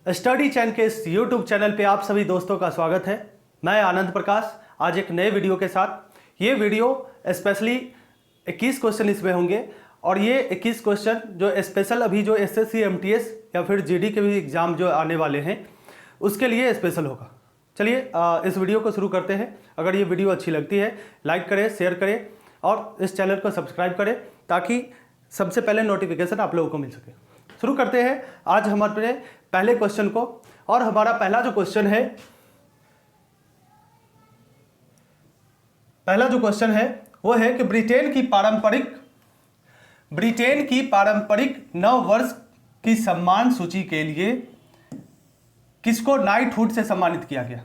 Study चैन के इस YouTube channel पे आप सभी दोस्तों का स्वागत है। मैं आनंद प्रकाश आज एक नए वीडियो के साथ। ये वीडियो स्पेशली 21 क्वेश्चन इसमें होंगे और ये 21 क्वेश्चन जो स्पेशल अभी जो एसएससी एमटीएस या फिर जीडी के भी एग्ज़ाम जो आने वाले हैं उसके लिए स्पेशल होगा। चलिए इस वीडियो को शुरू करते हैं। अगर ये वीडियो अच्छी लगती है लाइक करें, शेयर करें और इस चैनल को सब्सक्राइब करें ताकि सबसे पहले नोटिफिकेशन आप लोगों को मिल सके। शुरू करते हैं आज हमारे पहले क्वेश्चन को। और हमारा पहला जो क्वेश्चन है वो है कि ब्रिटेन की पारंपरिक नव वर्ष की सम्मान सूची के लिए किसको नाइटहुड से सम्मानित किया गया।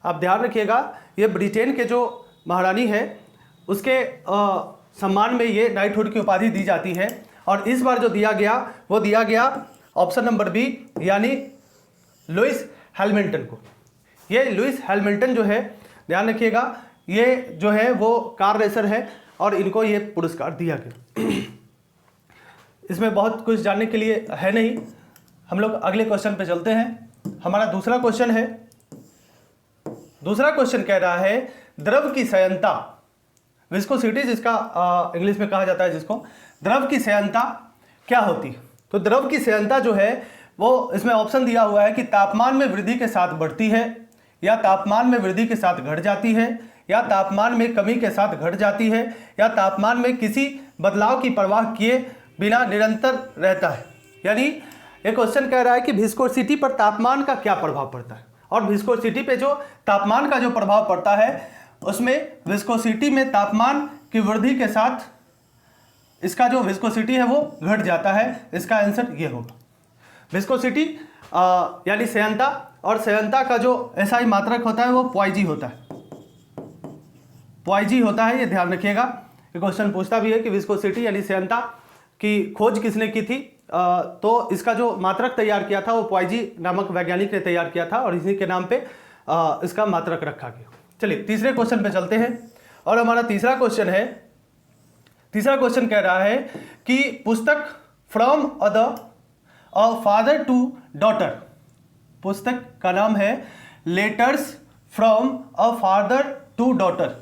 आप ध्यान रखिएगा, ये ब्रिटेन के जो महारानी है उसके सम्मान में ये नाइटहुड की उपाधि दी जाती है। और इस बार जो दिया गया ऑप्शन नंबर बी यानी लुइस हैमिल्टन को। ये लुइस हैमिल्टन जो है, ध्यान रखिएगा, ये जो है वो कार रेसर है और इनको ये पुरस्कार दिया गया। इसमें बहुत कुछ जानने के लिए है नहीं। हम लोग अगले क्वेश्चन पे चलते हैं। हमारा दूसरा क्वेश्चन कह रहा है द्रव की संयंता, विस्कोसिटी जिसका इंग्लिश में कहा जाता है, जिसको द्रव की संयंता क्या होती है। तो द्रव की संयंता जो है वो इसमें ऑप्शन दिया हुआ है कि तापमान में वृद्धि के साथ बढ़ती है, या तापमान में वृद्धि के साथ घट जाती है, या तापमान में कमी के साथ घट जाती है, या तापमान में किसी बदलाव की परवाह किए बिना निरंतर रहता है। यानी ये क्वेश्चन कह रहा है कि विस्कोसिटी पर तापमान का क्या प्रभाव पड़ता है। और विस्कोसिटी पे जो तापमान का जो प्रभाव पड़ता है उसमें विस्कोसिटी में तापमान की वृद्धि के साथ इसका जो विस्कोसिटी है वो घट जाता है। इसका आंसर ये होगा। विस्कोसिटी यानी संयंता, और संयंता का जो एसआई मात्रक होता है वो पॉइजी होता है। ये ध्यान रखिएगा। ये क्वेश्चन पूछता भी है कि विस्कोसिटी यानी संयंता की खोज किसने की थी। तो इसका जो मात्रक तैयार किया था वो पॉइजी नामक वैज्ञानिक ने तैयार किया था और इसी के नाम पे इसका मात्रक रखा गया। चलिए तीसरे क्वेश्चन पे चलते हैं। और हमारा तीसरा क्वेश्चन कह रहा है कि पुस्तक from a father to daughter, पुस्तक का नाम है letters from a father to daughter.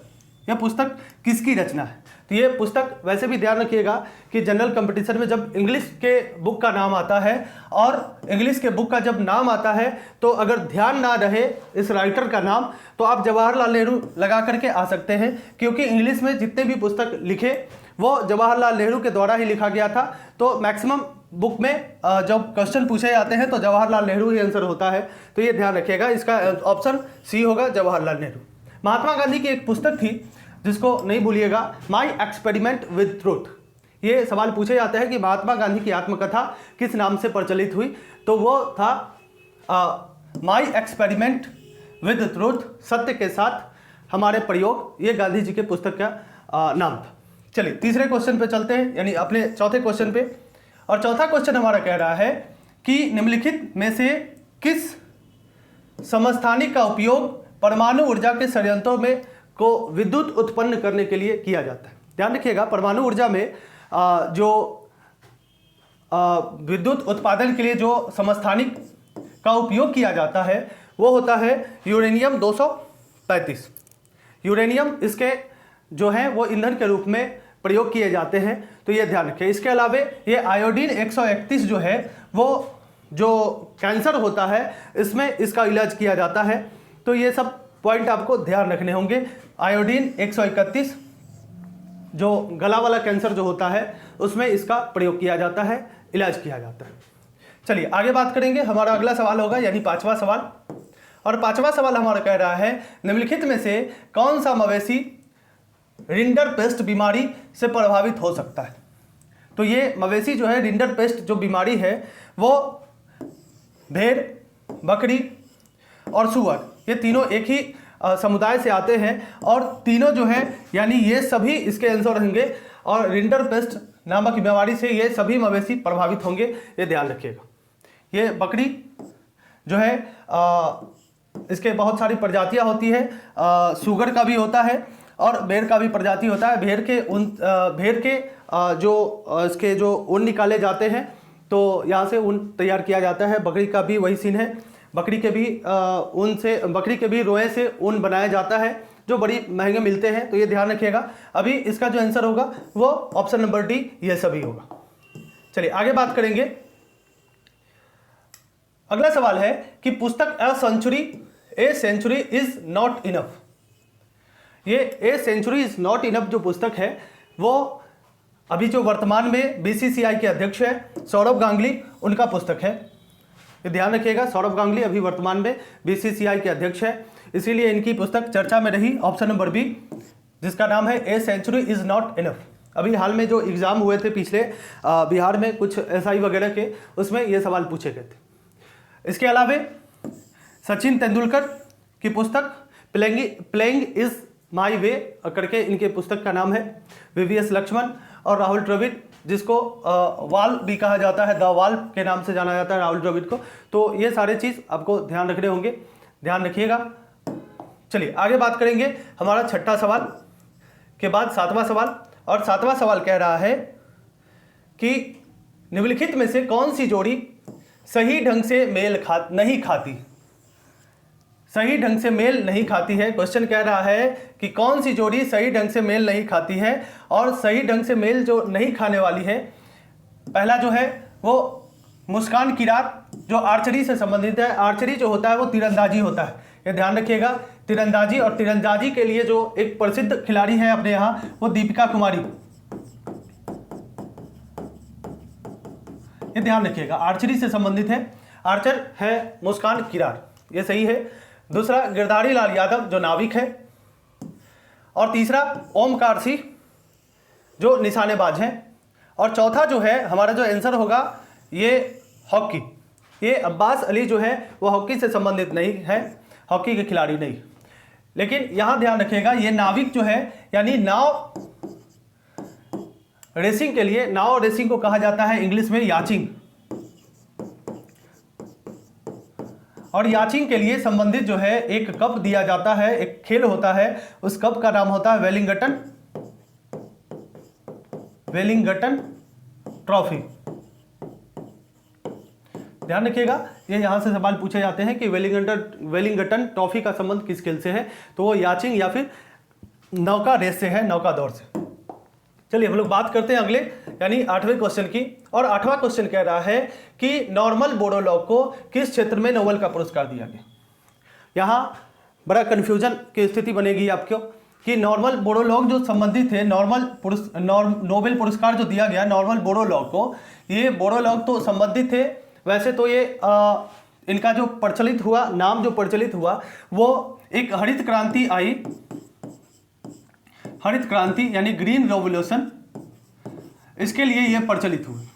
यह पुस्तक किसकी रचना है। तो ये पुस्तक वैसे भी ध्यान रखिएगा कि जनरल कंपटीशन में जब इंग्लिश के बुक का नाम आता है और इंग्लिश के बुक का जब नाम आता है तो अगर ध्यान ना रहे इस राइटर का नाम तो आप जवाहरलाल नेहरू लगा करके आ सकते हैं, क्योंकि इंग्लिश में जितने भी पुस्तक लिखे वो जवाहरलाल नेहरू के द्वारा ही लिखा गया था। तो मैक्सिमम बुक में जब क्वेश्चन पूछे जाते हैं तो जवाहरलाल नेहरू ही आंसर होता है। तो ये ध्यान रखिएगा, इसका ऑप्शन सी होगा, जवाहरलाल नेहरू। महात्मा गांधी की एक पुस्तक थी जिसको नहीं भूलिएगा, माई एक्सपेरिमेंट विद ट्रूथ। ये सवाल पूछे जाते हैं कि महात्मा गांधी की आत्मकथा किस नाम से प्रचलित हुई। तो वो था माई एक्सपेरिमेंट विद ट्रूथ, सत्य के साथ हमारे प्रयोग। ये गांधी जी के पुस्तक का नाम था। चलिए तीसरे क्वेश्चन पे चलते हैं, यानी अपने चौथे क्वेश्चन पे। और चौथा क्वेश्चन हमारा कह रहा है कि निम्नलिखित में से किस समस्थानिक का उपयोग परमाणु ऊर्जा के संयंत्रों में को विद्युत उत्पन्न करने के लिए किया जाता है। ध्यान रखिएगा, परमाणु ऊर्जा में जो विद्युत उत्पादन के लिए जो समस्थानिक का उपयोग किया जाता है वो होता है यूरेनियम 235। यूरेनियम इसके जो है वो ईंधन के रूप में प्रयोग किए जाते हैं। तो ये ध्यान रखें। इसके अलावा ये आयोडीन 131 जो है वो जो कैंसर होता है इसमें इसका इलाज किया जाता है। तो ये सब पॉइंट आपको ध्यान रखने होंगे। आयोडीन 131 जो गला वाला कैंसर जो होता है उसमें इसका प्रयोग किया जाता है, इलाज किया जाता है। चलिए आगे बात करेंगे। हमारा अगला सवाल होगा यानी पांचवा सवाल। और पांचवा सवाल हमारा कह रहा है निम्नलिखित में से कौन सा मवेशी रिंडरपेस्ट बीमारी से प्रभावित हो सकता है। तो ये मवेशी जो है रिंडरपेस्ट जो बीमारी है वो भेड़, बकरी और सुअर, ये तीनों एक ही समुदाय से आते हैं और तीनों जो है यानी ये सभी इसके आंसर होंगे। और रिंडरपेस्ट नामक बीमारी से ये सभी मवेशी प्रभावित होंगे, ये ध्यान रखिएगा। ये बकरी जो है इसके बहुत सारी प्रजातियां होती है, सुगर का भी होता है और भेड़ का भी प्रजाति होता है। भेड़ के जो इसके जो ऊन निकाले जाते हैं तो तो यहाँ से ऊन तैयार किया जाता है। बकरी का भी वही सीन है, बकरी के भी रोए से ऊन बनाया जाता है जो बड़ी महंगे मिलते हैं, तो ये ध्यान रखिएगा। अभी इसका जो आंसर होगा वो ऑप्शन नंबर डी ये सभी होगा। चलिए आगे बात करेंगे। अगला सवाल है कि पुस्तक a century is not enough. ये a century is not enough जो पुस्तक है वो अभी जो वर्तमान में बीसीसीआई के अध्यक्ष है सौरभ गांगुली, उनका पुस्तक है। ये ध्यान रखिएगा, सौरभ गांगुली अभी वर्तमान में बीसीसीआई के अध्यक्ष है, इसीलिए इनकी पुस्तक चर्चा में रही, ऑप्शन नंबर बी, जिसका नाम है a century is not enough. अभी हाल में जो एग्जाम हुए थे पिछले बिहार में कुछ एसआई वगैरह के, उसमें ये सवाल पूछे गए थे। इसके अलावा सचिन तेंदुलकर की पुस्तक प्लेइंग इज माई वे करके इनके पुस्तक का नाम है। वीवीएस लक्ष्मण और राहुल द्रविड़, जिसको वाल भी कहा जाता है, द वाल के नाम से जाना जाता है राहुल द्रविड़ को। तो ये सारे चीज़ आपको ध्यान रखने होंगे, ध्यान रखिएगा। चलिए आगे बात करेंगे। हमारा छठा सवाल के बाद सातवां सवाल, और सातवां सवाल कह रहा है कि निम्नलिखित में से कौन सी जोड़ी सही ढंग से नहीं खाती। सही ढंग से मेल नहीं खाती है। क्वेश्चन कह रहा है कि कौन सी जोड़ी सही ढंग से मेल नहीं खाती है, और सही ढंग से मेल जो नहीं खाने वाली है, पहला जो है वो मुस्कान किरार जो आर्चरी से संबंधित है। आर्चरी जो होता है वो तीरंदाजी होता है, ये ध्यान रखिएगा, तीरंदाजी। और तीरंदाजी के लिए जो एक प्रसिद्ध खिलाड़ी है अपने यहाँ वो दीपिका कुमारी, ये ध्यान रखिएगा, आर्चरी से संबंधित है। आर्चर है मुस्कान किरार, ये सही है। दूसरा गिरधारी लाल यादव जो नाविक है, और तीसरा ओमकार सिंह जो निशानेबाज हैं, और चौथा जो है हमारा जो आंसर होगा ये हॉकी। ये अब्बास अली जो है वो हॉकी से संबंधित नहीं है, हॉकी के खिलाड़ी नहीं। लेकिन यहाँ ध्यान रखिएगा, ये नाविक जो है यानी नाव रेसिंग के लिए, नाव रेसिंग को कहा जाता है इंग्लिश में याचिंग, और याचिंग के लिए संबंधित जो है एक कप दिया जाता है, एक खेल होता है, उस कप का नाम होता है वेलिंगटन ट्रॉफी। ध्यान रखिएगा, ये यहां से सवाल पूछे जाते हैं कि वेलिंगटन ट्रॉफी का संबंध किस खेल से है, तो वो याचिंग या फिर नौका रेस से है, नौका दौड़ से। चलिए हम लोग बात करते हैं अगले यानी 8वें क्वेश्चन की, और 8वां क्वेश्चन कह रहा है कि नॉर्मल बोडोलॉग को किस क्षेत्र में नोबेल का पुरस्कार दिया गया। यहाँ बड़ा कन्फ्यूजन की स्थिति बनेगी आपको कि नॉर्मल बोडोलॉग जो संबंधित है, नोबेल पुरस्कार जो दिया गया नॉर्मल बोडोलॉग को, ये बोडोलॉग तो संबंधित थे। वैसे तो ये इनका जो प्रचलित हुआ, नाम जो प्रचलित हुआ वो एक हरित क्रांति आई, हरित क्रांति यानी ग्रीन रेवोल्यूशन, इसके लिए यह प्रचलित हुई।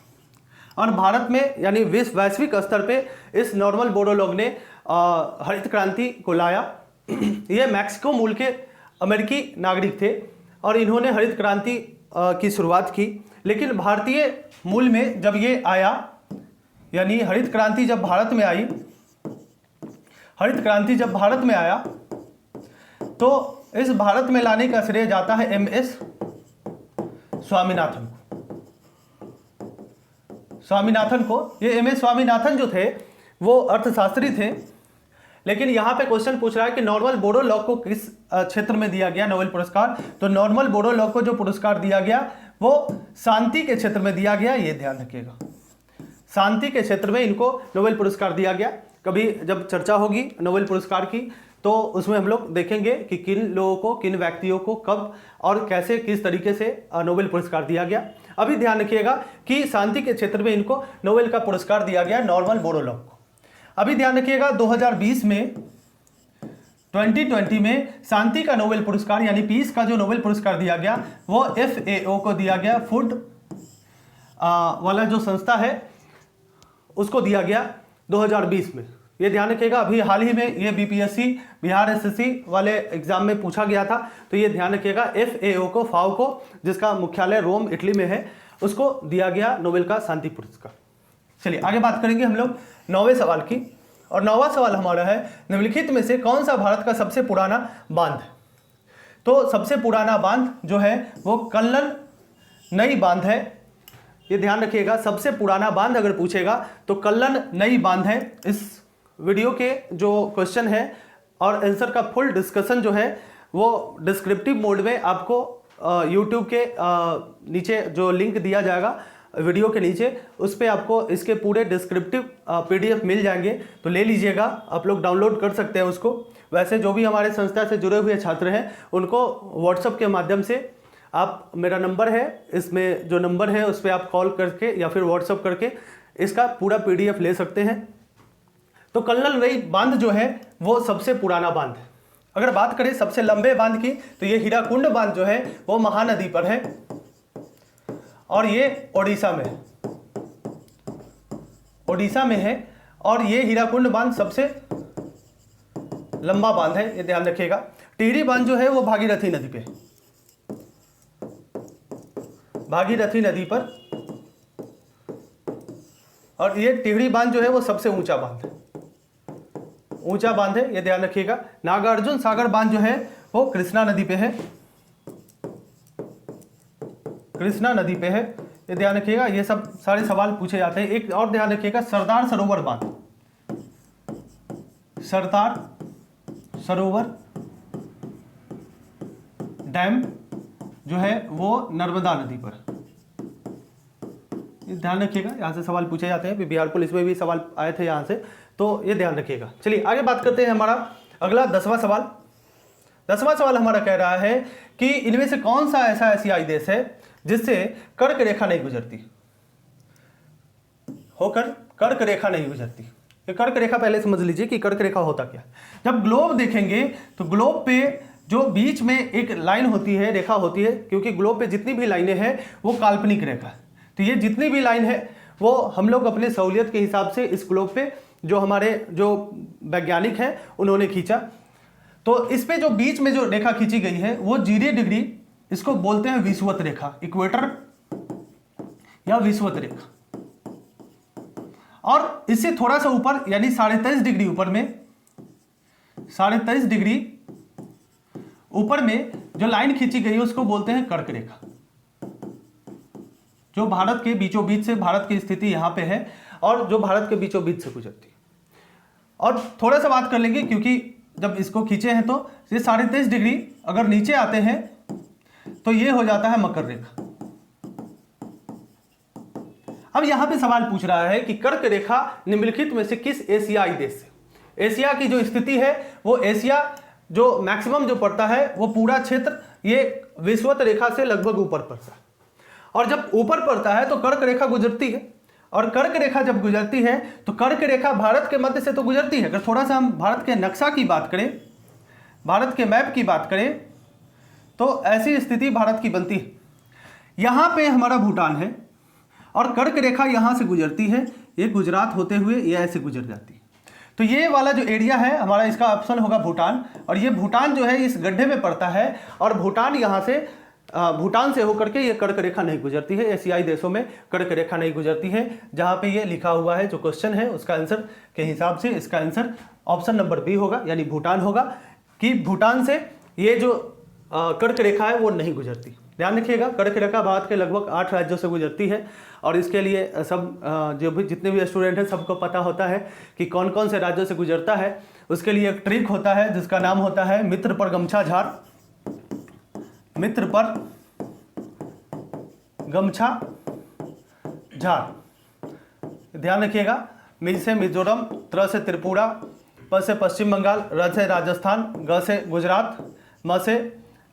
और भारत में यानी वैश्विक स्तर पे इस नॉर्मल बोडोलॉग ने हरित क्रांति को लाया। ये मैक्सिको मूल के अमेरिकी नागरिक थे और इन्होंने हरित क्रांति की शुरुआत की। लेकिन भारतीय मूल में जब ये आया, यानी हरित क्रांति जब भारत में आई, हरित क्रांति जब भारत में आया तो इस भारत में लाने का श्रेय जाता है एमएस स्वामीनाथन को। ये एमएस स्वामीनाथन जो थे वो अर्थशास्त्री थे। लेकिन यहाँ पे क्वेश्चन पूछ रहा है कि नॉर्मल बोडोलॉग को किस क्षेत्र में दिया गया नोबेल पुरस्कार, तो नॉर्मल बोडोलॉग को जो पुरस्कार दिया गया वो शांति के क्षेत्र में दिया गया, ये ध्यान रखिएगा। शांति के क्षेत्र में इनको नोबेल पुरस्कार दिया गया। कभी जब चर्चा होगी नोबेल पुरस्कार की तो उसमें हम लोग देखेंगे कि किन लोगों को, किन व्यक्तियों को कब और कैसे, किस तरीके से नोबेल पुरस्कार दिया गया। अभी ध्यान रखिएगा कि शांति के क्षेत्र में इनको नोबेल का पुरस्कार दिया गया, नॉर्मल बोडोलॉग को। अभी ध्यान रखिएगा 2020 में 2020 में शांति का नोबेल पुरस्कार यानी पीस का जो नोबेल पुरस्कार दिया गया वो FAO को दिया गया, फूड वाला जो संस्था है उसको दिया गया 2020 में। ये ध्यान रखिएगा, अभी हाल ही में ये BPSC बिहार SSC वाले एग्जाम में पूछा गया था, तो ये ध्यान रखिएगा FAO को, फाओ को, जिसका मुख्यालय रोम इटली में है, उसको दिया गया नोबेल का शांति पुरस्कार। चलिए आगे बात करेंगे हम लोग 9वें सवाल की, और 9वां सवाल हमारा है निम्नलिखित में से कौन सा भारत का सबसे पुराना बांध है। तो सबसे पुराना बांध जो है वो कल्लन नई बांध है, ये ध्यान रखिएगा, सबसे पुराना बांध अगर पूछेगा तो कल्लन नई बांध है। इस वीडियो के जो क्वेश्चन है और आंसर का फुल डिस्कशन जो है वो डिस्क्रिप्टिव मोड में आपको यूट्यूब के नीचे जो लिंक दिया जाएगा वीडियो के नीचे, उस पर आपको इसके पूरे डिस्क्रिप्टिव PDF मिल जाएंगे, तो ले लीजिएगा, आप लोग डाउनलोड कर सकते हैं उसको। वैसे जो भी हमारे संस्था से जुड़े हुए छात्र हैं उनको व्हाट्सएप के माध्यम से आप, मेरा नंबर है, इसमें जो नंबर है उस पर आप कॉल करके या फिर व्हाट्सएप करके इसका पूरा PDF ले सकते हैं। तो कल्लन नई बांध जो है वो सबसे पुराना बांध है। अगर बात करें सबसे लंबे बांध की तो ये हीराकुंड बांध जो है वो महानदी पर है और ये ओडिशा में है, ओडिशा में है। और ये हीराकुंड बांध सबसे लंबा बांध है, ये ध्यान रखिएगा। टिहरी बांध जो है वो भागीरथी नदी पे, भागीरथी नदी पर, और ये टिहरी बांध जो है वो सबसे ऊंचा बांध है, ऊंचा बांध है, ये ध्यान रखिएगा। नागार्जुन सागर बांध जो है वो कृष्णा नदी पे है, कृष्णा नदी पे है, ये ध्यान रखिएगा। ये सब सारे सवाल पूछे जाते हैं। एक और ध्यान रखिएगा, सरदार सरोवर बांध, सरदार सरोवर डैम जो है वो नर्मदा नदी पर, ये ध्यान रखिएगा। यहाँ से सवाल पूछे जाते हैं, बिहार पुलिस में भी सवाल आए थे यहाँ से, तो ये ध्यान रखिएगा। चलिए आगे बात करते हैं। हमारा अगला 10वां सवाल, 10वां सवाल हमारा कह रहा है कि इनमें से कौन सा ऐसा एशियाई देश है जिससे कर्क रेखा नहीं गुजरती, होकर कर्क रेखा नहीं गुजरती। ये कर्क रेखा पहले समझ लीजिए कि कर्क रेखा होता क्या। जब ग्लोब देखेंगे तो ग्लोब पे जो बीच में एक लाइन होती है, रेखा होती है, क्योंकि ग्लोब पे जितनी भी लाइनें हैं वो काल्पनिक रेखा है, तो ये जितनी भी लाइन है वो हम लोग अपने सहूलियत के हिसाब से इस ग्लोब पे जो हमारे जो वैज्ञानिक हैं उन्होंने खींचा। तो इस पे जो बीच में जो रेखा खींची गई है वो 0 डिग्री, इसको बोलते हैं विषुवत रेखा, इक्वेटर या विषुवत रेखा। और इससे थोड़ा सा ऊपर यानी 23.5 डिग्री ऊपर में, 23.5 डिग्री ऊपर में जो लाइन खींची गई है उसको बोलते हैं कर्क रेखा, जो भारत के बीचों बीच से, भारत की स्थिति यहां पे है और जो भारत के बीचों बीच से गुजरती है। और थोड़ा सा बात कर लेंगे, क्योंकि जब इसको खींचे हैं तो ये 23.5 डिग्री अगर नीचे आते हैं तो ये हो जाता है मकर रेखा। अब यहां पे सवाल पूछ रहा है कि कर्क रेखा निम्नलिखित में से किस एशियाई देश से, एशिया की जो स्थिति है वो एशिया जो मैक्सिमम जो पड़ता है वो पूरा क्षेत्र ये विषुवत रेखा से लगभग ऊपर पड़ता है, और जब ऊपर पड़ता है तो कर्क रेखा गुजरती है। और कर्क रेखा जब गुजरती है तो कर्क रेखा भारत के मध्य से तो गुजरती है। अगर थोड़ा सा हम भारत के नक्शा की बात करें, भारत के मैप की बात करें, तो ऐसी स्थिति भारत की बनती है। यहाँ पे हमारा भूटान है और कर्क रेखा यहाँ से गुजरती है, ये गुजरात होते हुए ये ऐसे गुजर जाती है। तो ये वाला जो एरिया है हमारा, इसका ऑप्शन होगा भूटान। और ये भूटान जो है इस गड्ढे में पड़ता है, और भूटान यहाँ से, भूटान से होकर के ये कर्क रेखा नहीं गुजरती है। एशियाई देशों में कर्क रेखा नहीं गुजरती है। जहाँ पे ये लिखा हुआ है जो क्वेश्चन है उसका आंसर के हिसाब से इसका आंसर ऑप्शन नंबर बी होगा, यानी भूटान होगा, कि भूटान से ये जो कर्क रेखा है वो नहीं गुजरती। ध्यान रखिएगा, कर्क रेखा भारत के लगभग 8 राज्यों से गुजरती है, और इसके लिए सब जो भी जितने भी स्टूडेंट हैं सबको पता होता है कि कौन कौन से राज्यों से गुजरता है। उसके लिए एक ट्रिक होता है जिसका नाम होता है मित्र पर गमछा झाड़, मित्र पर गमछा झाड़। ध्यान रखिएगा, मिज से मिजोरम, त्र से त्रिपुरा, प से पश्चिम बंगाल, र से राजस्थान, ग से गुजरात, म से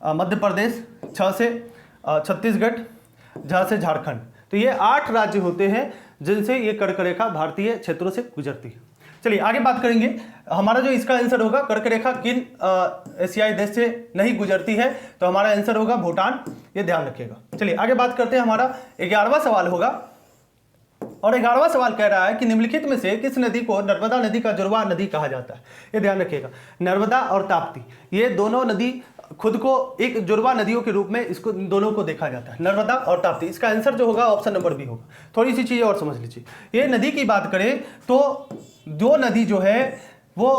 मध्य प्रदेश, छ से छत्तीसगढ़, झ से झारखंड। तो ये 8 राज्य होते हैं जिनसे ये कर्क रेखा भारतीय क्षेत्रों से गुजरती है। चलिए आगे बात करेंगे। हमारा जो इसका आंसर होगा, कर्क रेखा किन एशियाई देश से नहीं गुजरती है, तो हमारा आंसर होगा भूटान, ये ध्यान रखिएगा। चलिए आगे बात करते हैं। हमारा 11वां सवाल होगा, और 11वां सवाल कह रहा है कि निम्नलिखित में से किस नदी को नर्मदा नदी का जुड़वा नदी कहा जाता है। ये ध्यान रखिएगा, नर्मदा और ताप्ती ये दोनों नदी खुद को एक जुड़वा नदियों के रूप में इसको दोनों को देखा जाता है, नर्मदा और ताप्ती। इसका आंसर जो होगा ऑप्शन नंबर बी होगा। थोड़ी सी चीज़ें और समझ लीजिए। ये नदी की बात करें तो दो नदी जो है वो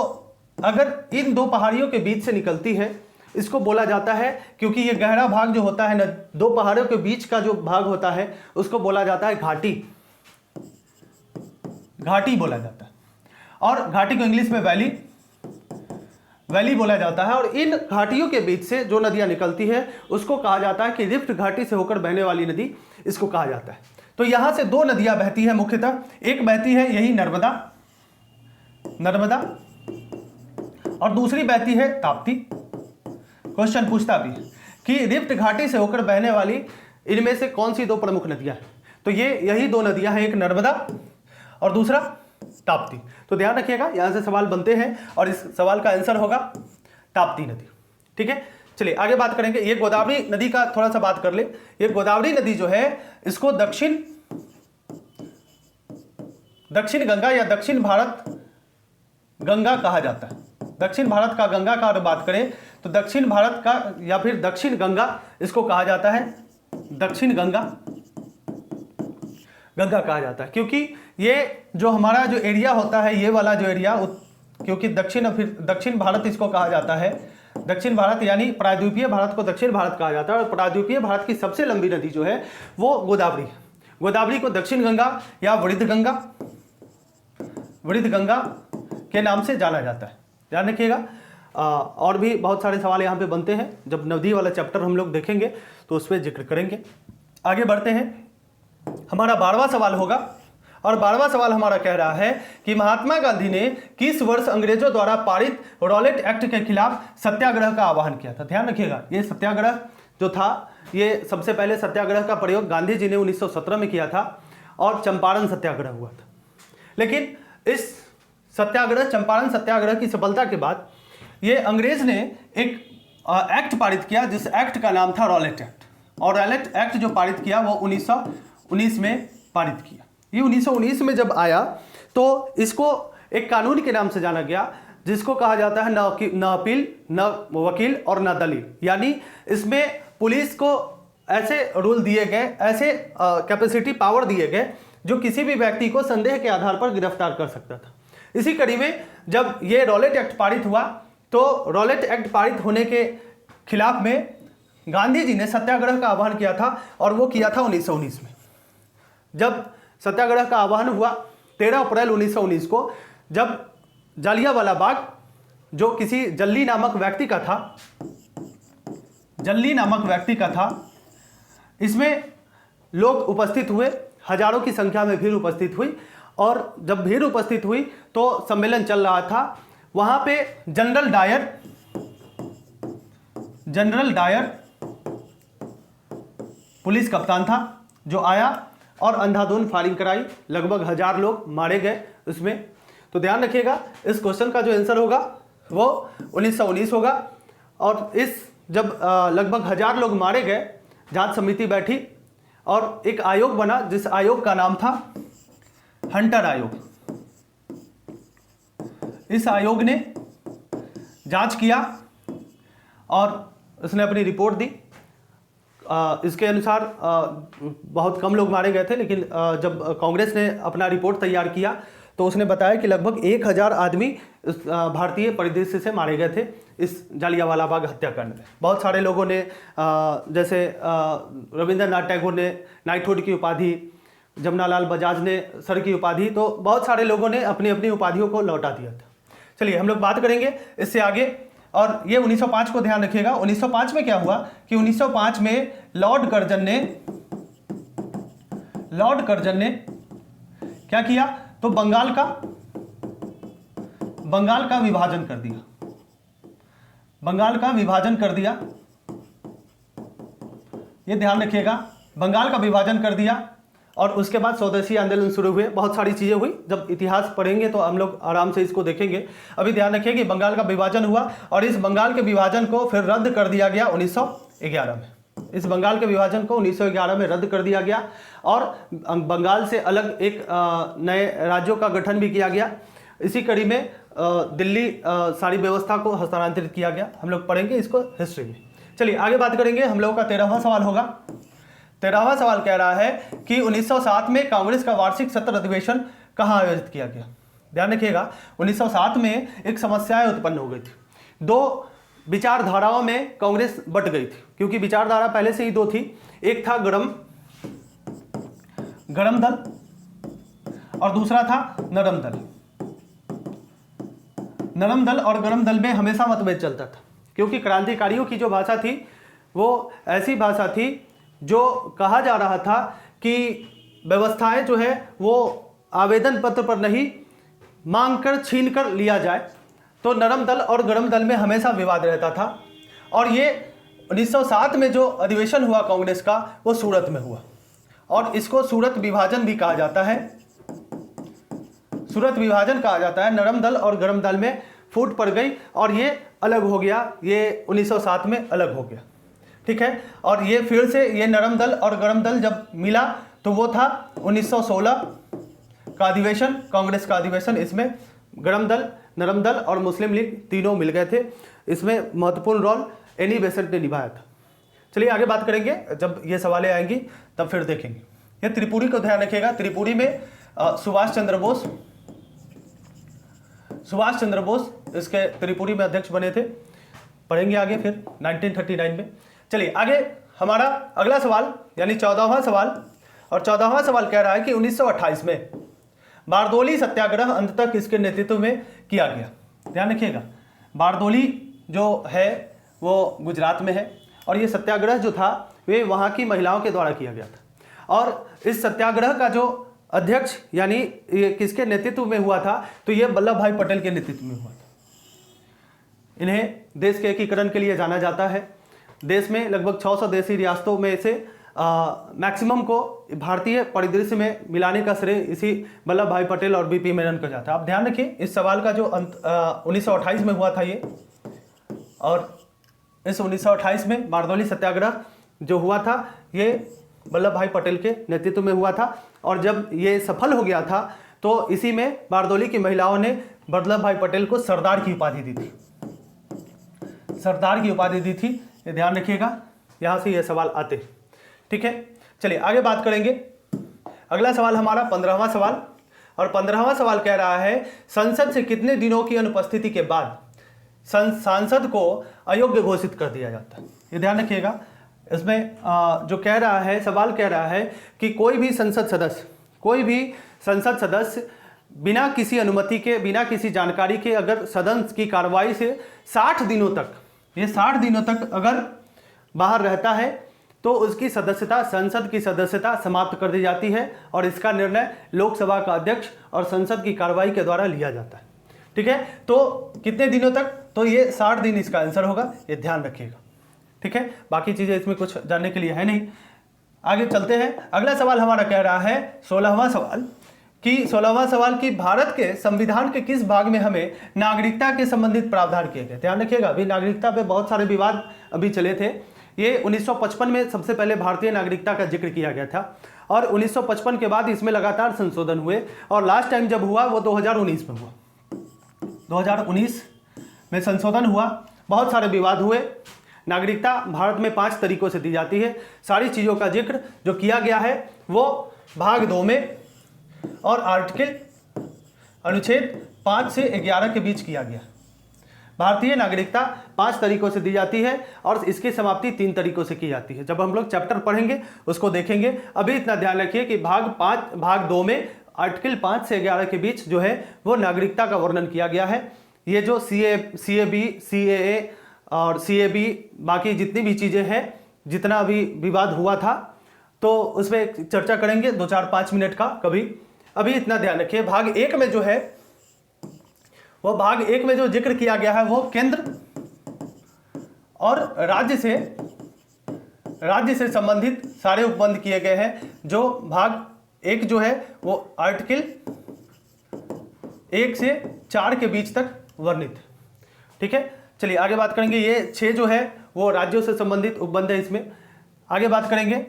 अगर इन दो पहाड़ियों के बीच से निकलती है इसको बोला जाता है, क्योंकि ये गहरा भाग जो होता है ना, दो पहाड़ों के बीच का जो भाग होता है उसको बोला जाता है घाटी, घाटी बोला जाता है। और घाटी को इंग्लिश में वैली, वैली बोला जाता है। और इन घाटियों के बीच से जो नदियां निकलती है उसको कहा जाता है कि रिफ्ट घाटी से होकर बहने वाली नदी इसको कहा जाता है। तो यहां से दो नदियां बहती है मुख्यतः, एक बहती है यही नर्मदा, नर्मदा, और दूसरी बहती है ताप्ती। क्वेश्चन पूछता भी कि रिफ्ट घाटी से होकर बहने वाली इनमें से कौन सी दो प्रमुख नदियां हैं, तो ये यही दो नदियां हैं, एक नर्मदा और दूसरा ताप्ती। तो ध्यान रखिएगा, यहां से सवाल बनते हैं और इस सवाल का आंसर होगा ताप्ती नदी। ठीक है, चलिए आगे बात करेंगे। ये गोदावरी नदी का थोड़ा सा बात कर ले। ये गोदावरी नदी जो है इसको दक्षिण गंगा या दक्षिण भारत गंगा कहा जाता है। दक्षिण भारत का गंगा का अगर बात करें तो दक्षिण भारत का या फिर दक्षिण गंगा इसको कहा जाता है, दक्षिण गंगा, गंगा कहा जाता है। क्योंकि ये जो हमारा जो एरिया होता है, ये वाला जो एरिया, क्योंकि दक्षिण भारत इसको कहा जाता है, दक्षिण भारत यानी प्रायद्वीपीय भारत को दक्षिण भारत कहा जाता है। और प्रायद्वीपीय भारत की सबसे लंबी नदी जो है वो गोदावरी है। गोदावरी को दक्षिण गंगा या वृद्ध गंगा के नाम से जाना जाता है। ध्यान रखिएगा। और भी बहुत सारे सवाल यहाँ पे बनते हैं, जब नदी वाला चैप्टर हम लोग देखेंगे तो उस पर जिक्र करेंगे। आगे बढ़ते हैं, हमारा 12वां सवाल होगा। और 12वां सवाल हमारा कह रहा है कि महात्मा गांधी ने किस वर्ष अंग्रेजों द्वारा पारित रॉलेट एक्ट के खिलाफ सत्याग्रह का आह्वान किया था। ध्यान रखिएगा, ये सत्याग्रह जो था, ये सबसे पहले सत्याग्रह का प्रयोग गांधी जी ने 1917 में किया था और चंपारण सत्याग्रह हुआ था। लेकिन इस सत्याग्रह, चंपारण सत्याग्रह की सफलता के बाद ये अंग्रेज ने एक एक्ट पारित किया, जिस एक्ट का नाम था रॉलेट एक्ट। और रॉलेट एक्ट जो पारित किया वो 1919 में पारित किया। ये 1919 में जब आया तो इसको एक कानून के नाम से जाना गया, जिसको कहा जाता है न अपील, न वकील और न दलील। यानी इसमें पुलिस को ऐसे रूल दिए गए, ऐसे कैपेसिटी पावर दिए गए जो किसी भी व्यक्ति को संदेह के आधार पर गिरफ्तार कर सकता था। इसी कड़ी में जब ये रॉलेट एक्ट पारित हुआ तो रॉलेट एक्ट पारित होने के खिलाफ में गांधी जी ने सत्याग्रह का आह्वान किया था, और वो किया था 1919 में। जब सत्याग्रह का आह्वान हुआ 13 अप्रैल 1919 को, जब जालियांवाला बाग जो किसी जल्ली नामक व्यक्ति का था, इसमें लोग उपस्थित हुए, हजारों की संख्या में भीड़ उपस्थित हुई। और जब भीड़ उपस्थित हुई तो सम्मेलन चल रहा था। वहां पे जनरल डायर पुलिस कप्तान था, जो आया और अंधाधुंध फायरिंग कराई। लगभग 1000 लोग मारे गए उसमें। तो ध्यान रखिएगा, इस क्वेश्चन का जो आंसर होगा वो 1919 होगा। और इस जब लगभग 1000 लोग मारे गए, जांच समिति बैठी और एक आयोग बना, जिस आयोग का नाम था हंटर आयोग। इस आयोग ने जांच किया और उसने अपनी रिपोर्ट दी। इसके अनुसार बहुत कम लोग मारे गए थे, लेकिन जब कांग्रेस ने अपना रिपोर्ट तैयार किया तो उसने बताया कि लगभग 1000 आदमी भारतीय परिदृश्य से मारे गए थे इस जालियांवाला बाग हत्याकांड में। बहुत सारे लोगों ने, जैसे रविंद्रनाथ टैगोर ने नाइटहुड की उपाधि, जमनालाल बजाज ने सर की उपाधि, तो बहुत सारे लोगों ने अपनी अपनी उपाधियों को लौटा दिया था। चलिए हम लोग बात करेंगे इससे आगे। और ये 1905 को ध्यान रखिएगा। 1905 में क्या हुआ कि 1905 में लॉर्ड कर्जन ने क्या किया, तो बंगाल का विभाजन कर दिया। बंगाल का विभाजन कर दिया, ये ध्यान रखिएगा। बंगाल का विभाजन कर दिया और उसके बाद स्वदेशी आंदोलन शुरू हुए। बहुत सारी चीज़ें हुई, जब इतिहास पढ़ेंगे तो हम लोग आराम से इसको देखेंगे। अभी ध्यान रखिए कि बंगाल का विभाजन हुआ और इस बंगाल के विभाजन को फिर रद्द कर दिया गया 1911 में। इस बंगाल के विभाजन को 1911 में रद्द कर दिया गया और बंगाल से अलग एक नए राज्यों का गठन भी किया गया। इसी कड़ी में दिल्ली सारी व्यवस्था को हस्तांतरित किया गया। हम लोग पढ़ेंगे इसको हिस्ट्री में। चलिए आगे बात करेंगे। हम लोगों का 13वां सवाल होगा। 13वां सवाल कह रहा है कि 1907 में कांग्रेस का वार्षिक सत्र अधिवेशन कहाँ आयोजित किया गया। ध्यान रखिएगा, 1907 में एक समस्याएं उत्पन्न हो गई थी। दो विचारधाराओं में कांग्रेस बट गई थी, क्योंकि विचारधारा पहले से ही दो थी, एक था गरम दल और दूसरा था नरम दल। नरम दल और गरम दल में हमेशा मतभेद चलता था, क्योंकि क्रांतिकारियों की जो भाषा थी वो ऐसी भाषा थी जो कहा जा रहा था कि व्यवस्थाएं जो है वो आवेदन पत्र पर नहीं मांग कर छीन कर लिया जाए। तो नरम दल और गरम दल में हमेशा विवाद रहता था। और ये 1907 में जो अधिवेशन हुआ कांग्रेस का वो सूरत में हुआ, और इसको सूरत विभाजन भी कहा जाता है। सूरत विभाजन कहा जाता है। नरम दल और गरम दल में फूट पड़ गई और ये अलग हो गया, ये 1907 में अलग हो गया, ठीक है। और ये फिर से ये नरम दल और गरम दल जब मिला तो वो था 1916 का अधिवेशन, कांग्रेस का अधिवेशन। इसमें गरम दल, नरम दल और मुस्लिम लीग तीनों मिल गए थे। इसमें महत्वपूर्ण रोल एनी बेसेंट ने निभाया था। चलिए आगे बात करेंगे, जब ये सवालें आएंगी तब फिर देखेंगे। ये त्रिपुरी को ध्यान रखिएगा। त्रिपुरी में सुभाष चंद्र बोस इसके त्रिपुरी में अध्यक्ष बने थे। पढ़ेंगे आगे फिर 1939 में। चलिए आगे हमारा अगला सवाल यानी 14वां सवाल, और 14वां सवाल कह रहा है कि 1928 में बारदोली सत्याग्रह अंततः किसके नेतृत्व में किया गया। ध्यान रखिएगा, बारदोली जो है वो गुजरात में है, और ये सत्याग्रह जो था वे वहाँ की महिलाओं के द्वारा किया गया था। और इस सत्याग्रह का जो अध्यक्ष यानी ये किसके नेतृत्व में हुआ था, तो ये वल्लभ भाई पटेल के नेतृत्व में हुआ था। इन्हें देश के एकीकरण के लिए जाना जाता है। देश में लगभग 600 देशी रियासतों में से मैक्सिमम को भारतीय परिदृश्य में मिलाने का श्रेय इसी वल्लभ भाई पटेल और बीपी मेनन को जाता है। आप ध्यान रखिए, इस सवाल का जो 1928 में हुआ था ये, और इस 1928 में बारदोली सत्याग्रह जो हुआ था ये वल्लभ भाई पटेल के नेतृत्व में हुआ था। और जब ये सफल हो गया था तो इसी में बारदोली की महिलाओं ने वल्लभ भाई पटेल को सरदार की उपाधि दी थी। सरदार की उपाधि दी थी, ये ध्यान रखिएगा, यहाँ से ये सवाल आते हैं, ठीक है। चलिए आगे बात करेंगे। अगला सवाल हमारा 15वां सवाल, और 15वां सवाल कह रहा है संसद से कितने दिनों की अनुपस्थिति के बाद सांसद को अयोग्य घोषित कर दिया जाता है। ये ध्यान रखिएगा। इसमें जो कह रहा है, सवाल कह रहा है कि कोई भी संसद सदस्य बिना किसी अनुमति के, बिना किसी जानकारी के अगर सदन की कार्रवाई से 60 दिनों तक, ये 60 दिनों तक अगर बाहर रहता है तो उसकी सदस्यता, संसद की सदस्यता समाप्त कर दी जाती है, और इसका निर्णय लोकसभा का अध्यक्ष और संसद की कार्रवाई के द्वारा लिया जाता है, ठीक है। तो कितने दिनों तक, तो ये 60 दिन इसका आंसर होगा, ये ध्यान रखिएगा, ठीक है। बाकी चीज़ें इसमें कुछ जानने के लिए है नहीं। आगे चलते हैं। अगला सवाल हमारा कह रहा है 16वां सवाल कि भारत के संविधान के किस भाग में हमें नागरिकता के संबंधित प्रावधान किए गए। ध्यान रखिएगा, अभी नागरिकता पे बहुत सारे विवाद अभी चले थे। ये 1955 में सबसे पहले भारतीय नागरिकता का जिक्र किया गया था, और 1955 के बाद इसमें लगातार संशोधन हुए, और लास्ट टाइम जब हुआ वो 2019 में हुआ। 2019 में संशोधन हुआ, बहुत सारे विवाद हुए। नागरिकता भारत में 5 तरीकों से दी जाती है। सारी चीज़ों का जिक्र जो किया गया है वो भाग 2 में और आर्टिकल अनुच्छेद 5 से 11 के बीच किया गया। भारतीय नागरिकता 5 तरीकों से दी जाती है, और इसकी समाप्ति 3 तरीकों से की जाती है। जब हम लोग चैप्टर पढ़ेंगे उसको देखेंगे। अभी इतना ध्यान रखिए कि भाग 2 में आर्टिकल 5 से 11 के बीच जो है वो नागरिकता का वर्णन किया गया है। ये जो CAB, CAA और CAB, बाकी जितनी भी चीज़ें हैं, जितना भी विवाद हुआ था तो उसमें चर्चा करेंगे 2-4-5 मिनट का कभी। अभी इतना ध्यान रखिए, भाग 1 में जो है वो भाग 1 में जो जिक्र किया गया है वो केंद्र और राज्य से संबंधित सारे उपबंध किए गए हैं। जो भाग 1 जो है वो आर्टिकल 1 से 4 के बीच तक वर्णित, ठीक है। चलिए आगे बात करेंगे। ये 6 जो है वो राज्यों से संबंधित उपबंध है। इसमें आगे बात करेंगे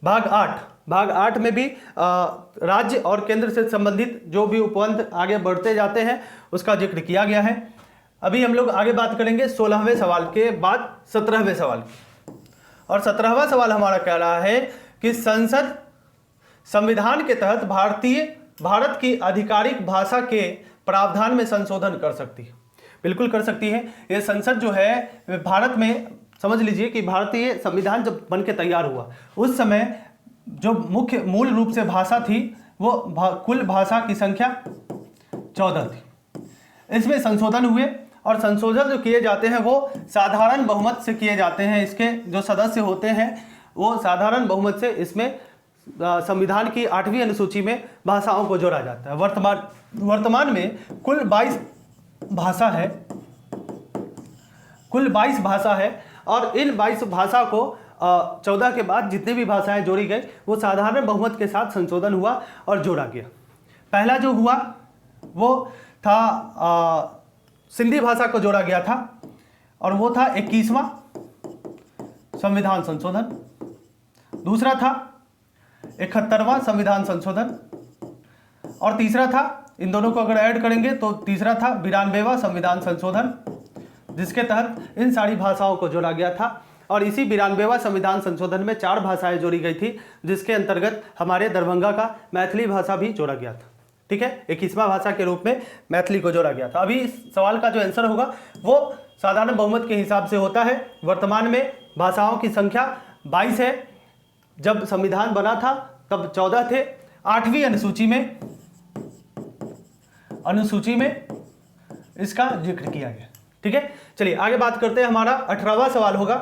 भाग 8 में भी राज्य और केंद्र से संबंधित जो भी उपबंध आगे बढ़ते जाते हैं उसका जिक्र किया गया है। अभी हम लोग आगे बात करेंगे 16वें सवाल के बाद 17वें सवाल की, और 17वां सवाल हमारा कह रहा है कि संसद संविधान के तहत भारत की आधिकारिक भाषा के प्रावधान में संशोधन कर सकती है। बिल्कुल कर सकती है। ये संसद जो है भारत में, समझ लीजिए कि भारतीय संविधान जब बन के तैयार हुआ उस समय जो मुख्य मूल रूप से भाषा थी वो कुल भाषा की संख्या 14 थी। इसमें संशोधन हुए और संशोधन जो किए जाते हैं वो साधारण बहुमत से किए जाते हैं। इसके जो सदस्य होते हैं वो साधारण बहुमत से इसमें संविधान की 8वीं अनुसूची में भाषाओं को जोड़ा जाता है। वर्तमान में कुल 22 भाषा है, कुल 22 भाषा है और इन 22 भाषा को 14 के बाद जितनी भी भाषाएं जोड़ी गई वो साधारण बहुमत के साथ संशोधन हुआ और जोड़ा गया। पहला जो हुआ वो था सिंधी भाषा को जोड़ा गया था और वो था 21वां संविधान संशोधन। दूसरा था 71वां संविधान संशोधन और तीसरा था, इन दोनों को अगर ऐड करेंगे तो तीसरा था 92वां संविधान संशोधन, जिसके तहत इन सारी भाषाओं को जोड़ा गया था। और इसी 92वां संविधान संशोधन में 4 भाषाएं जोड़ी गई थी, जिसके अंतर्गत हमारे दरभंगा का मैथिली भाषा भी जोड़ा गया था। ठीक है, 21वां भाषा के रूप में मैथिली को जोड़ा गया था। अभी इस सवाल का जो आंसर होगा वो साधारण बहुमत के हिसाब से होता है। वर्तमान में भाषाओं की संख्या 22 है, जब संविधान बना था तब 14 थे। 8वीं अनुसूची में इसका जिक्र किया गया। ठीक है, चलिए आगे बात करते हैं। हमारा 18वां सवाल होगा।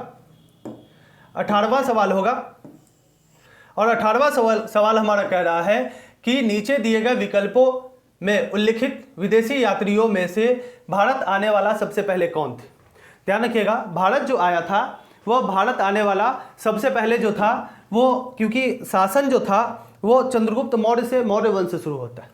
18वां सवाल होगा और 18वां सवाल हमारा कह रहा है कि नीचे दिए गए विकल्पों में उल्लिखित विदेशी यात्रियों में से भारत आने वाला सबसे पहले कौन थे। ध्यान रखिएगा, भारत जो आया था वह भारत आने वाला सबसे पहले जो था वो, क्योंकि शासन जो था वो चंद्रगुप्त मौर्य से, मौर्य वंश से शुरू होता है।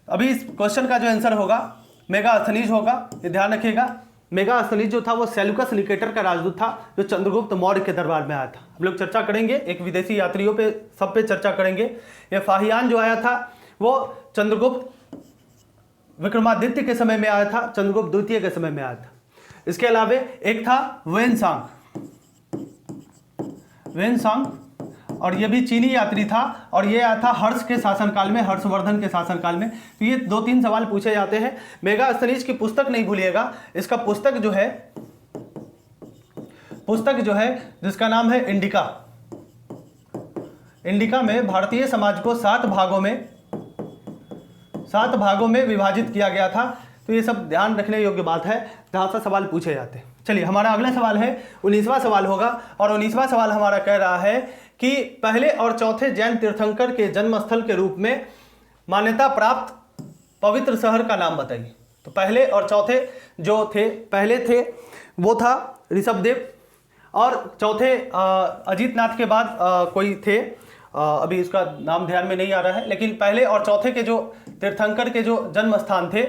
अभी इस क्वेश्चन का जो आंसर होगा मेगास्थनीज होगा, ये ध्यान रखिएगा। मेगास्थनीज जो था वो सेल्यूकस निकेटर का राजदूत था जो चंद्रगुप्त मौर्य के दरबार में आया था। हम लोग चर्चा करेंगे, एक विदेशी यात्रियों पे सब पे चर्चा करेंगे। ये फाहियान जो आया था वो चंद्रगुप्त विक्रमादित्य के समय में आया था, चंद्रगुप्त द्वितीय के समय में आया था। इसके अलावा एक था वेनसांग और ये भी चीनी यात्री था और ये आया था हर्ष के शासनकाल में, हर्षवर्धन के शासनकाल में। तो ये 2-3 सवाल पूछे जाते हैं। मेगास्थनीज की पुस्तक नहीं भूलिएगा, इसका पुस्तक जो है जिसका नाम है इंडिका। इंडिका में भारतीय समाज को 7 भागों में विभाजित किया गया था। तो ये सब ध्यान रखने योग्य बात है जहाँ से सवाल पूछे जाते हैं। चलिए हमारा अगला सवाल है 19वां सवाल होगा और 19वां सवाल हमारा कह रहा है कि पहले और चौथे जैन तीर्थंकर के जन्मस्थल के रूप में मान्यता प्राप्त पवित्र शहर का नाम बताइए। तो पहले और चौथे जो थे, पहले थे वो था ऋषभदेव और चौथे अजीतनाथ के बाद कोई थे, अभी इसका नाम ध्यान में नहीं आ रहा है, लेकिन पहले और चौथे के जो तीर्थंकर के जो जन्म स्थान थे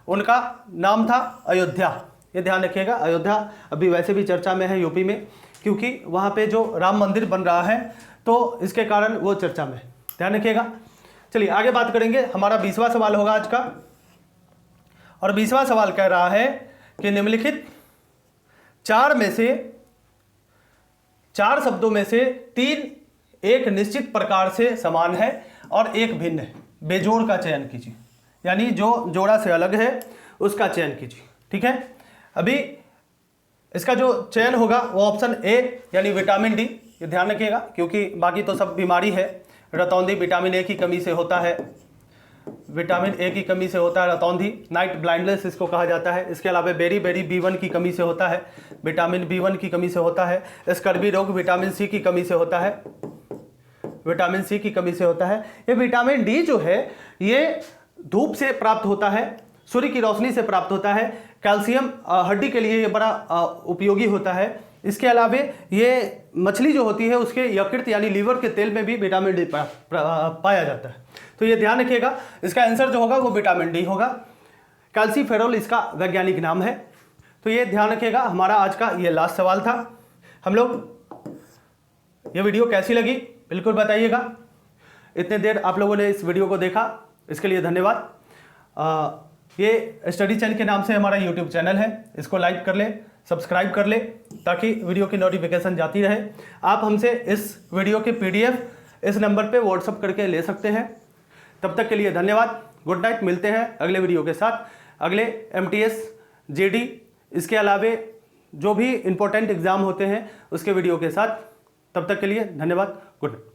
उनका नाम था अयोध्या। ये ध्यान रखिएगा, अयोध्या अभी वैसे भी चर्चा में है यूपी में, क्योंकि वहाँ पे जो राम मंदिर बन रहा है तो इसके कारण वो चर्चा में, ध्यान रखिएगा। चलिए आगे बात करेंगे। हमारा 20वां सवाल होगा आज का और 20वां सवाल कह रहा है कि निम्नलिखित 4 शब्दों में से 3 एक निश्चित प्रकार से समान है और एक भिन्न है। बेजोड़ का चयन कीजिए, यानी जो जोड़ा से अलग है उसका चयन कीजिए। ठीक है, अभी इसका जो चयन होगा वो ऑप्शन ए यानी विटामिन डी, ये ध्यान रखिएगा, क्योंकि बाकी तो सब बीमारी है। रतौंधी विटामिन ए की कमी से होता है, विटामिन ए की कमी से होता है रतौंधी, नाइट ब्लाइंडनेस इसको कहा जाता है। इसके अलावा बेरी B1 की कमी से होता है, विटामिन B1 की कमी से होता है। स्कर्वी रोग विटामिन सी की कमी से होता है, विटामिन सी की कमी से होता है। ये विटामिन डी जो है ये धूप से प्राप्त होता है, सूर्य की रोशनी से प्राप्त होता है। कैल्शियम हड्डी के लिए ये बड़ा उपयोगी होता है। इसके अलावा ये मछली जो होती है उसके यकृत यानी लीवर के तेल में भी विटामिन डी पाया जाता है। तो ये ध्यान रखिएगा, इसका आंसर जो होगा वो विटामिन डी होगा। कैल्सीफेरोल इसका वैज्ञानिक नाम है। तो ये ध्यान रखिएगा। हमारा आज का ये लास्ट सवाल था। हम लोग ये वीडियो कैसी लगी बिल्कुल बताइएगा। इतने देर आप लोगों ने इस वीडियो को देखा, इसके लिए धन्यवाद। ये स्टडी चैनल के नाम से हमारा यूट्यूब चैनल है, इसको लाइक कर ले, सब्सक्राइब कर ले, ताकि वीडियो की नोटिफिकेशन जाती रहे। आप हमसे इस वीडियो के PDF इस नंबर पे व्हाट्सअप करके ले सकते हैं। तब तक के लिए धन्यवाद, गुड नाइट। मिलते हैं अगले वीडियो के साथ, अगले MTS जेडी, इसके अलावे जो भी इंपॉर्टेंट एग्जाम होते हैं उसके वीडियो के साथ। तब तक के लिए धन्यवाद। Good night.